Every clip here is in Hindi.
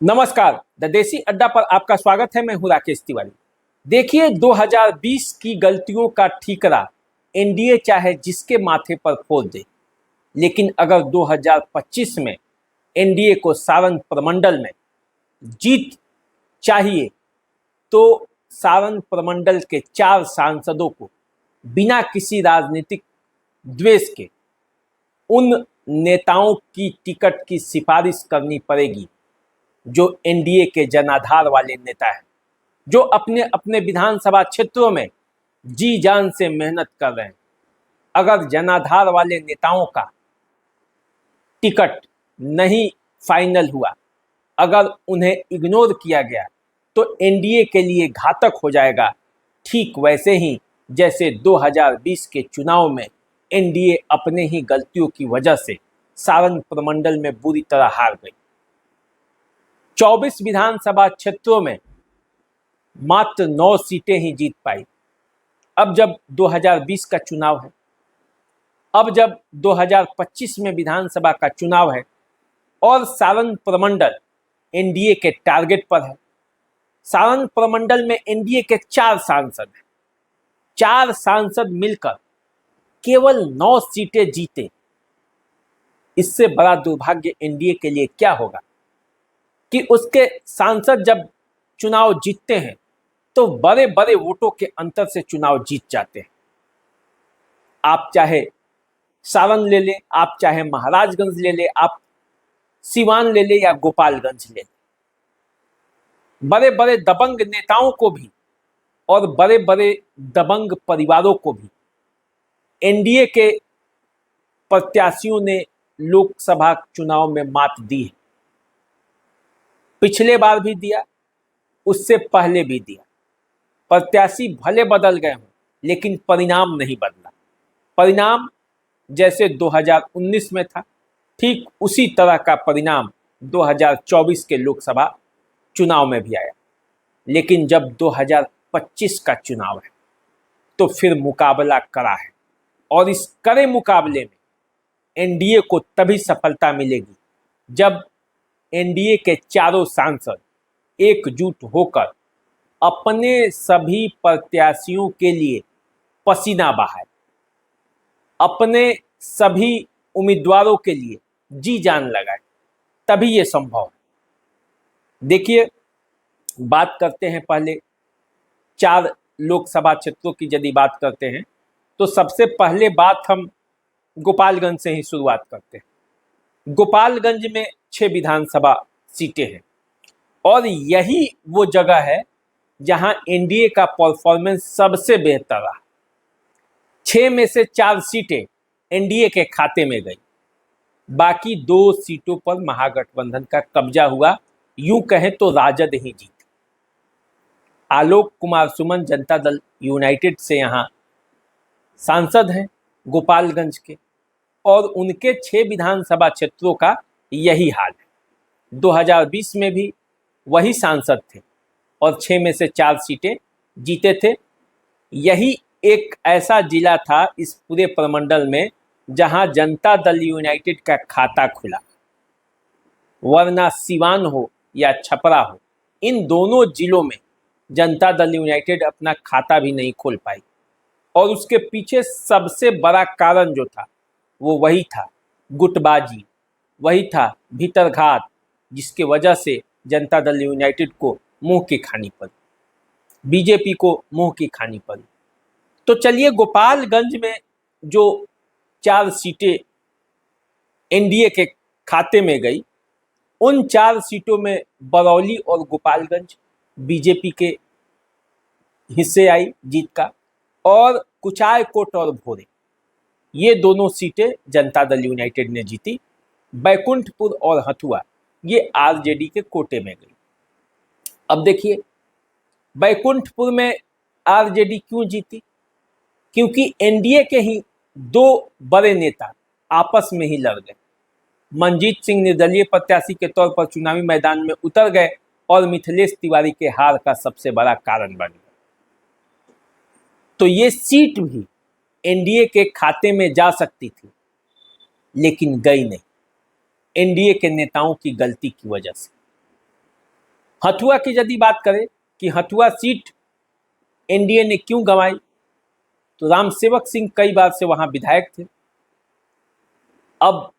नमस्कार। द देसी अड्डा पर आपका स्वागत है। मैं हूं राकेश तिवारी। देखिए, 2020 की गलतियों का ठीकरा एनडीए चाहे जिसके माथे पर फोड़ दे, लेकिन अगर 2025 में एनडीए को सारण प्रमंडल में जीत चाहिए तो सारण प्रमंडल के 4 सांसदों को बिना किसी राजनीतिक द्वेष के उन नेताओं की टिकट की सिफारिश करनी पड़ेगी जो एनडीए के जनाधार वाले नेता हैं, जो अपने अपने विधानसभा क्षेत्रों में जी जान से मेहनत कर रहे हैं। अगर जनाधार वाले नेताओं का टिकट नहीं फाइनल हुआ, अगर उन्हें इग्नोर किया गया, तो एनडीए के लिए घातक हो जाएगा। ठीक वैसे ही जैसे 2020 के चुनाव में एनडीए अपने ही गलतियों की वजह से सारण प्रमंडल में बुरी तरह हार गई। 24 विधानसभा क्षेत्रों में मात्र 9 सीटें ही जीत पाई। अब जब 2020 का चुनाव है, अब जब 2025 में विधानसभा का चुनाव है और सारण प्रमंडल एनडीए के टारगेट पर है, सारण प्रमंडल में एनडीए के 4 सांसद हैं, 4 सांसद मिलकर केवल 9 सीटें जीते, इससे बड़ा दुर्भाग्य एनडीए के लिए क्या होगा कि उसके सांसद जब चुनाव जीतते हैं तो बड़े बड़े वोटों के अंतर से चुनाव जीत जाते हैं। आप चाहे सारण ले ले, आप चाहे महाराजगंज ले ले, आप सिवान ले ले या गोपालगंज ले ले, बड़े बड़े दबंग नेताओं को भी और बड़े बड़े दबंग परिवारों को भी एनडीए के प्रत्याशियों ने लोकसभा चुनाव में मात दी है। पिछले बार भी दिया, उससे पहले भी दिया। प्रत्याशी भले बदल गए हों, लेकिन परिणाम नहीं बदला। परिणाम जैसे 2019 में था, ठीक उसी तरह का परिणाम 2024 के लोकसभा चुनाव में भी आया। लेकिन जब 2025 का चुनाव है तो फिर मुकाबला कड़ा है, और इस कड़े मुकाबले में एनडीए को तभी सफलता मिलेगी जब एनडीए के चारों सांसद एकजुट होकर अपने सभी प्रत्याशियों के लिए पसीना बहाए, अपने सभी उम्मीदवारों के लिए जी जान लगाए, तभी ये संभव है। देखिए, बात करते हैं पहले 4 लोकसभा क्षेत्रों की। यदि बात करते हैं तो सबसे पहले बात हम गोपालगंज से ही शुरुआत करते हैं। गोपालगंज में 6 विधानसभा सीटें हैं और यही वो जगह है जहां एनडीए का परफॉर्मेंस सबसे बेहतर रहा। 6 में से 4 सीटें एनडीए के खाते में गई, बाकी 2 सीटों पर महागठबंधन का कब्जा हुआ। यूं कहें तो राजद ही जीती। आलोक कुमार सुमन जनता दल यूनाइटेड से यहां सांसद हैं गोपालगंज के, और उनके 6 विधानसभा क्षेत्रों का यही हाल है। 2020 में भी वही सांसद थे और 6 में से 4 सीटें जीते थे। यही एक ऐसा जिला था इस पूरे प्रमंडल में जहां जनता दल यूनाइटेड का खाता खुला, वरना सिवान हो या छपरा हो, इन दोनों जिलों में जनता दल यूनाइटेड अपना खाता भी नहीं खोल पाई। और उसके पीछे सबसे बड़ा कारण जो था वो वही था गुटबाजी, वही था भीतरघात, जिसके वजह से जनता दल यूनाइटेड को मुंह की खानी पड़ी, बीजेपी को मुंह की खानी पड़ी। तो चलिए, गोपालगंज में जो 4 सीटें एनडीए के खाते में गई, उन 4 सीटों में बरौली और गोपालगंज बीजेपी के हिस्से आई जीत का, और कुचायकोट और भोरे ये दोनों सीटें जनता दल यूनाइटेड ने जीती। बैकुंठपुर और हथुआ ये आरजेडी के कोटे में गई। अब देखिए, बैकुंठपुर में आरजेडी क्यों जीती? क्योंकि एनडीए के ही 2 बड़े नेता आपस में ही लड़ गए। मनजीत सिंह निर्दलीय प्रत्याशी के तौर पर चुनावी मैदान में उतर गए और मिथिलेश तिवारी के हार का सबसे बड़ा कारण बन गए। तो ये सीट भी एनडीए के खाते में जा सकती थी, लेकिन गई नहीं, एनडीए के नेताओं की गलती की वजह से। हथुआ की यदि बात करें कि हथुआ सीट एनडीए ने क्यों गंवाई, तो रामसेवक सिंह कई बार से वहां विधायक थे। अब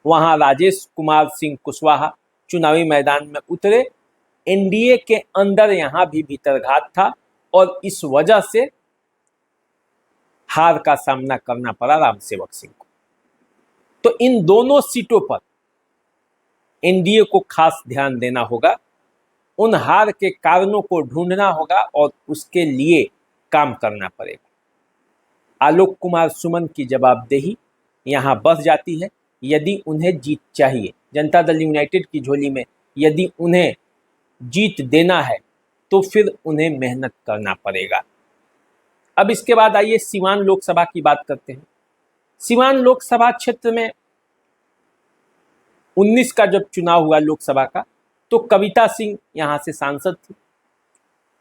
वहां राजेश कुमार सिंह कुशवाहा चुनावी मैदान में उतरे। एनडीए के अंदर यहां भी भीतरघात था और इस वजह से हार का सामना करना पड़ा रामसेवक सिंह को। तो इन दोनों सीटों पर एनडीए को खास ध्यान देना होगा, उन हार के कारणों को ढूंढना होगा और उसके लिए काम करना पड़ेगा। आलोक कुमार सुमन की जवाबदेही यहां बढ़ जाती है। यदि उन्हें जीत चाहिए, जनता दल यूनाइटेड की झोली में यदि उन्हें जीत देना है तो फिर उन्हें मेहनत करना पड़ेगा। अब इसके बाद आइए सीवान लोकसभा की बात करते हैं। सीवान लोकसभा क्षेत्र में 19 का जब चुनाव हुआ लोकसभा का, तो कविता सिंह यहां से सांसद थी।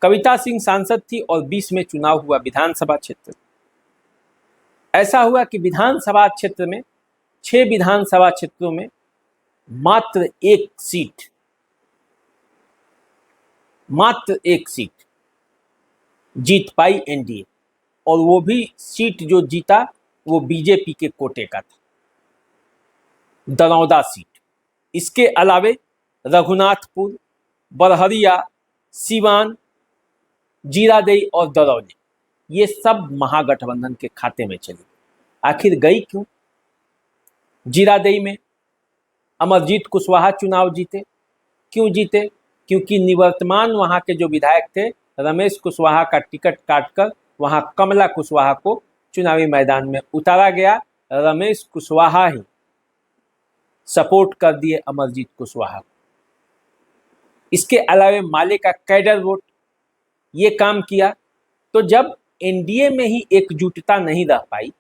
कविता सिंह सांसद थी और 20 में चुनाव हुआ विधानसभा क्षेत्र। ऐसा हुआ कि विधानसभा क्षेत्र में 6 विधानसभा क्षेत्रों में मात्र एक सीट जीत पाई एनडीए, और वो भी सीट जो जीता वो बीजेपी के कोटे का था, दरौदा सीट। इसके अलावे रघुनाथपुर, बरहरिया, सीवान, जीरादेई और दरौली, ये सब महागठबंधन के खाते में चली। आखिर गई क्यों? जीरादेई में अमरजीत कुशवाहा चुनाव जीते। क्यों जीते? क्योंकि निवर्तमान वहां के जो विधायक थे रमेश कुशवाहा का टिकट काटकर वहां कमला कुशवाहा को चुनावी मैदान में उतारा गया। रमेश कुशवाहा ही सपोर्ट कर दिए अमरजीत कुशवाहा। इसके अलावा माले का कैडर वोट ये काम किया। तो जब एनडीए में ही एकजुटता नहीं रह पाई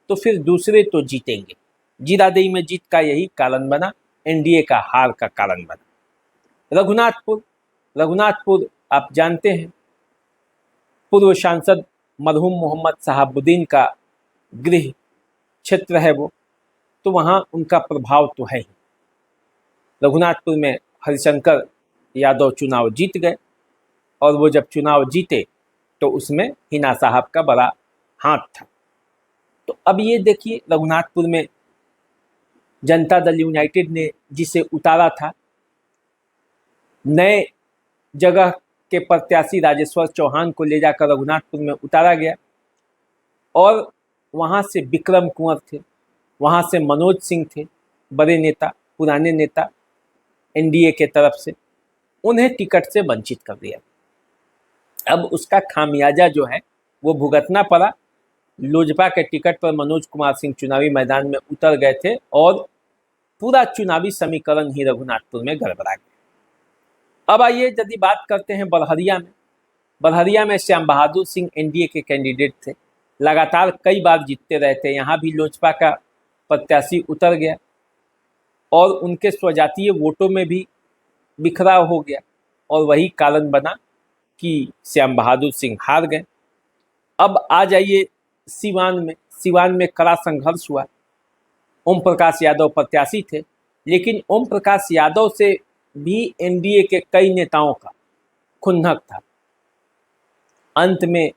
तो फिर दूसरे तो जीतेंगे। जीरादेई में जीत का यही कारण बना, एनडीए का हार का कारण बना। रघुनाथपुर आप जानते हैं, पूर्व सांसद मरहूम मोहम्मद शहाबुद्दीन का गृह क्षेत्र है वो, तो वहाँ उनका प्रभाव तो है ही। रघुनाथपुर में हरिशंकर यादव चुनाव जीत गए, और वो जब चुनाव जीते तो उसमें हिना साहब का बड़ा हाथ था। तो अब ये देखिए, रघुनाथपुर में जनता दल यूनाइटेड ने जिसे उतारा था, नए जगह के प्रत्याशी राजेश्वर चौहान को ले जाकर रघुनाथपुर में उतारा गया, और वहाँ से विक्रम कुंवर थे, वहाँ से मनोज सिंह थे, बड़े नेता, पुराने नेता एनडीए के तरफ से, उन्हें टिकट से वंचित कर दिया। अब उसका खामियाजा जो है वो भुगतना पड़ा। लोजपा के टिकट पर मनोज कुमार सिंह चुनावी मैदान में उतर गए थे और पूरा चुनावी समीकरण ही रघुनाथपुर में गड़बड़ा गया। अब आइए यदि बात करते हैं बरहरिया में। बरहरिया में श्याम बहादुर सिंह एनडीए के कैंडिडेट थे, लगातार कई बार जीतते रहे थे। यहाँ भी लोजपा का प्रत्याशी उतर गया और उनके स्वजातीय वोटों में भी बिखराव हो गया, और वही कारण बना कि श्याम बहादुर सिंह हार गए। अब आ जाइए सिवान में कड़ा संघर्ष हुआ। ओम प्रकाश यादव प्रत्याशी थे, लेकिन ओम प्रकाश यादव से भी एनडीए के कई नेताओं का खुन्नक था। अंत में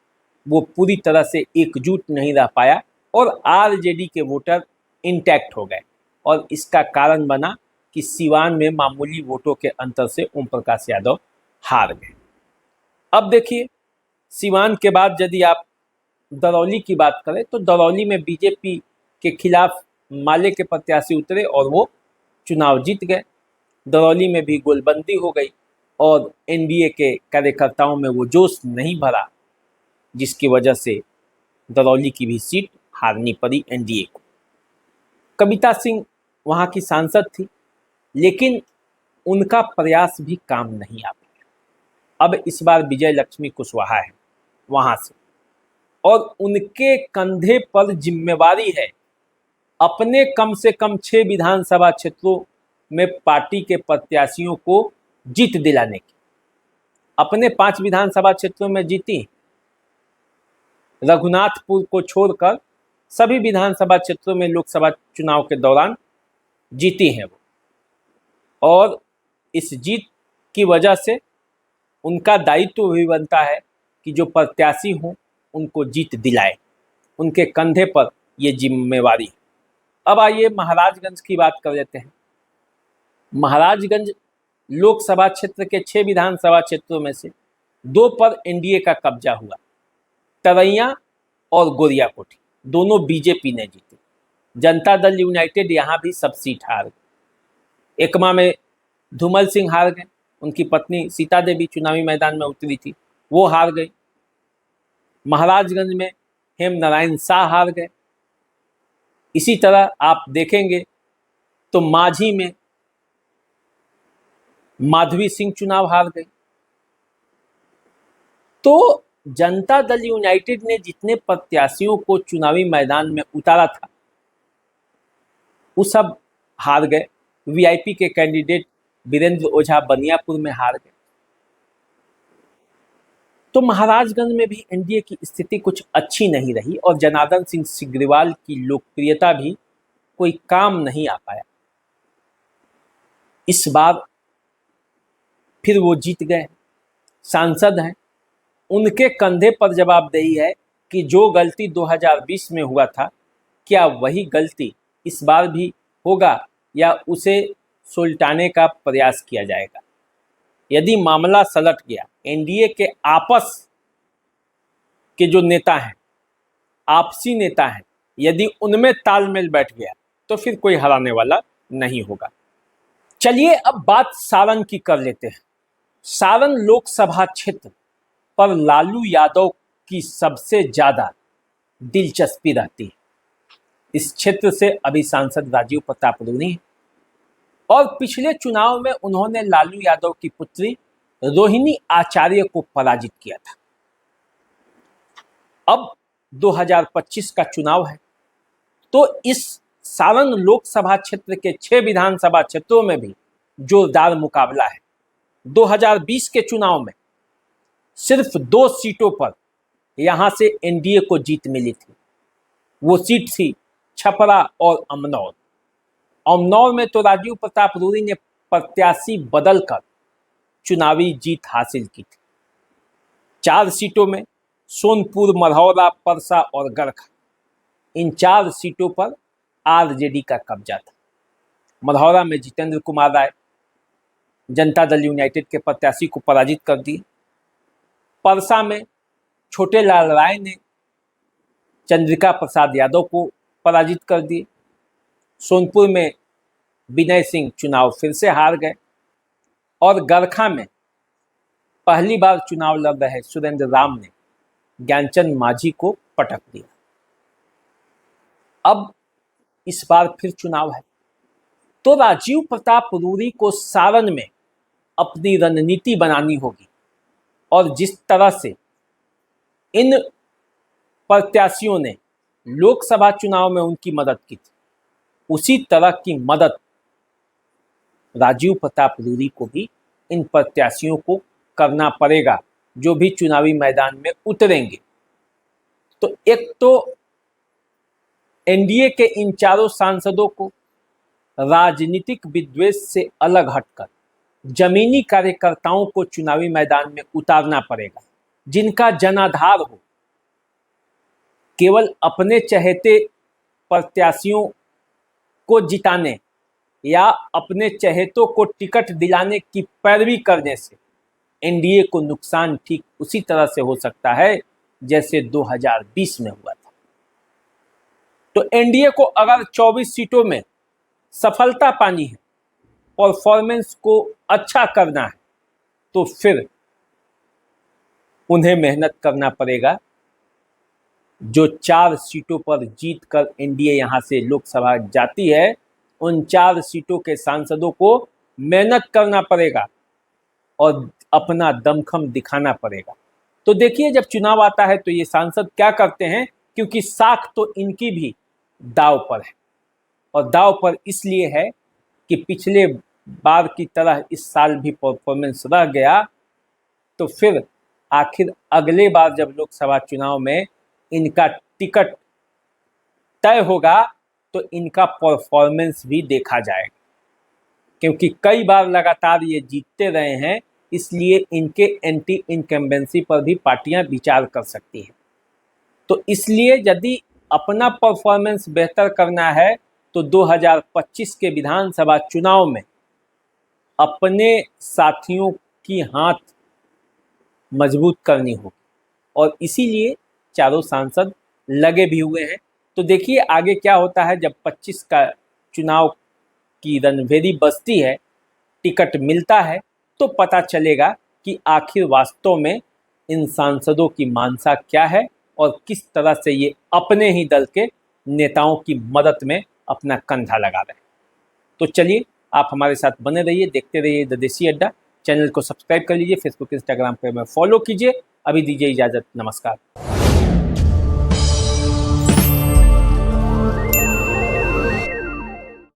वो पूरी तरह से एकजुट नहीं रह पाया और आरजेडी के वोटर इंटैक्ट हो गए, और इसका कारण बना कि सिवान में मामूली वोटों के अंतर से ओम प्रकाश यादव हार गए। अब देखिए, सिवान के बाद यदि आप दरौली की बात करें तो दरौली में बीजेपी के खिलाफ माले के प्रत्याशी उतरे और वो चुनाव जीत गए। दरौली में भी गोलबंदी हो गई और एनडीए के कार्यकर्ताओं में वो जोश नहीं भरा, जिसकी वजह से दरौली की भी सीट हारनी पड़ी एनडीए को। कविता सिंह वहाँ की सांसद थी, लेकिन उनका प्रयास भी काम नहीं आ पाया। अब इस बार विजय लक्ष्मी कुशवाहा है वहाँ से, और उनके कंधे पर जिम्मेवारी है अपने कम से कम 6 विधानसभा क्षेत्रों में पार्टी के प्रत्याशियों को जीत दिलाने की। अपने 5 विधानसभा क्षेत्रों में जीती, रघुनाथपुर को छोड़कर सभी विधानसभा क्षेत्रों में लोकसभा चुनाव के दौरान जीती हैं वो, और इस जीत की वजह से उनका दायित्व भी बनता है कि जो प्रत्याशी हों उनको जीत दिलाए, उनके कंधे पर ये जिम्मेवारी है। अब आइए महाराजगंज की बात कर लेते हैं। महाराजगंज लोकसभा क्षेत्र के 6 विधानसभा क्षेत्रों में से 2 पर एनडीए का कब्जा हुआ। तरैया और गोरियाकोठी दोनों बीजेपी ने जीते। जनता दल यूनाइटेड यहाँ भी सब सीट हार गई। एकमा में धूमल सिंह हार गए, उनकी पत्नी सीता देवी चुनावी मैदान में उतरी थी, वो हार गई। महाराजगंज में हेम नारायण शाह हार गए। इसी तरह आप देखेंगे तो माझी में माधवी सिंह चुनाव हार गई। तो जनता दल यूनाइटेड ने जितने प्रत्याशियों को चुनावी मैदान में उतारा था वो सब हार गए। वीआईपी के कैंडिडेट वीरेंद्र ओझा बनियापुर में हार गए। तो महाराजगंज में भी एनडीए की स्थिति कुछ अच्छी नहीं रही और जनार्दन सिंह सिग्रीवाल की लोकप्रियता भी कोई काम नहीं आ पाया। इस बार फिर वो जीत गए, सांसद हैं, उनके कंधे पर जवाबदेही है कि जो गलती 2020 में हुआ था क्या वही गलती इस बार भी होगा या उसे सुलटाने का प्रयास किया जाएगा। यदि मामला सलट गया, एनडीए के आपस के जो नेता हैं, आपसी नेता हैं, यदि उनमें तालमेल बैठ गया तो फिर कोई हराने वाला नहीं होगा। चलिए अब बात सारण की कर लेते हैं। सारण लोकसभा क्षेत्र पर लालू यादव की सबसे ज्यादा दिलचस्पी रहती है। इस क्षेत्र से अभी सांसद राजीव प्रताप रूडी हैं और पिछले चुनाव में उन्होंने लालू यादव की पुत्री रोहिणी आचार्य को पराजित किया था। अब 2025 का चुनाव है तो इस सारण लोकसभा क्षेत्र के 6 विधानसभा क्षेत्रों में भी जोरदार मुकाबला है। 2020 के चुनाव में सिर्फ 2 सीटों पर यहां से एनडीए को जीत मिली थी। वो सीट थी छपरा और अमनौर। अमनौर में तो राजीव प्रताप रूडी ने प्रत्याशी बदलकर चुनावी जीत हासिल की थी। 4 सीटों में सोनपुर, मढ़ौरा, परसा और गरखा, इन 4 सीटों पर आरजेडी का कब्जा था। मढ़ौरा में जितेंद्र कुमार राय जनता दल यूनाइटेड के प्रत्याशी को पराजित कर दिए। परसा में छोटे लाल राय ने चंद्रिका प्रसाद यादव को पराजित कर दिए। सोनपुर में विनय सिंह चुनाव फिर से हार गए और गरखा में पहली बार चुनाव लड़ रहे सुरेंद्र राम ने ज्ञानचंद माझी को पटक दिया। अब इस बार फिर चुनाव है तो राजीव प्रताप रूडी को सारण में अपनी रणनीति बनानी होगी और जिस तरह से इन प्रत्याशियों ने लोकसभा चुनाव में उनकी मदद की थी उसी तरह की मदद राजीव प्रताप रूडी को भी इन प्रत्याशियों को करना पड़ेगा जो भी चुनावी मैदान में उतरेंगे। तो एक तो एनडीए के इन चारों सांसदों को राजनीतिक विद्वेष से अलग हटकर जमीनी कार्यकर्ताओं को चुनावी मैदान में उतारना पड़ेगा जिनका जनाधार हो। केवल अपने चहेते प्रत्याशियों को जिताने या अपने चहेतों को टिकट दिलाने की पैरवी करने से एनडीए को नुकसान ठीक उसी तरह से हो सकता है जैसे 2020 में हुआ था। तो एनडीए को अगर 24 सीटों में सफलता पानी है, परफॉर्मेंस को अच्छा करना है, तो फिर उन्हें मेहनत करना पड़ेगा। जो 4 सीटों पर जीत कर एनडीए यहां से लोकसभा जाती है उन 4 सीटों के सांसदों को मेहनत करना पड़ेगा और अपना दमखम दिखाना पड़ेगा। तो देखिए जब चुनाव आता है तो ये सांसद क्या करते हैं, क्योंकि साख तो इनकी भी दाव पर है और दाव पर इसलिए है कि पिछले बार की तरह इस साल भी परफॉर्मेंस रह गया तो फिर आखिर अगले बार जब लोकसभा चुनाव में इनका टिकट तय होगा तो इनका परफॉर्मेंस भी देखा जाएगा, क्योंकि कई बार लगातार ये जीतते रहे हैं इसलिए इनके एंटी इनकम्बेंसी पर भी पार्टियां विचार कर सकती हैं। तो इसलिए यदि अपना परफॉर्मेंस बेहतर करना है तो 2025 के विधानसभा चुनाव में अपने साथियों की हाथ मजबूत करनी होगी और इसीलिए चारों सांसद लगे भी हुए हैं। तो देखिए आगे क्या होता है। जब 25 का चुनाव की रणभेरी बजती है, टिकट मिलता है, तो पता चलेगा कि आखिर वास्तव में इन सांसदों की मानसा क्या है और किस तरह से ये अपने ही दल के नेताओं की मदद में अपना कंधा लगा रहे हैं। तो चलिए आप हमारे साथ बने रहिए, देखते रहिए द देसी अड्डा। चैनल को सब्सक्राइब कर लीजिए, फेसबुक इंस्टाग्राम पर मैं फॉलो कीजिए। अभी दीजिए इजाज़त, नमस्कार।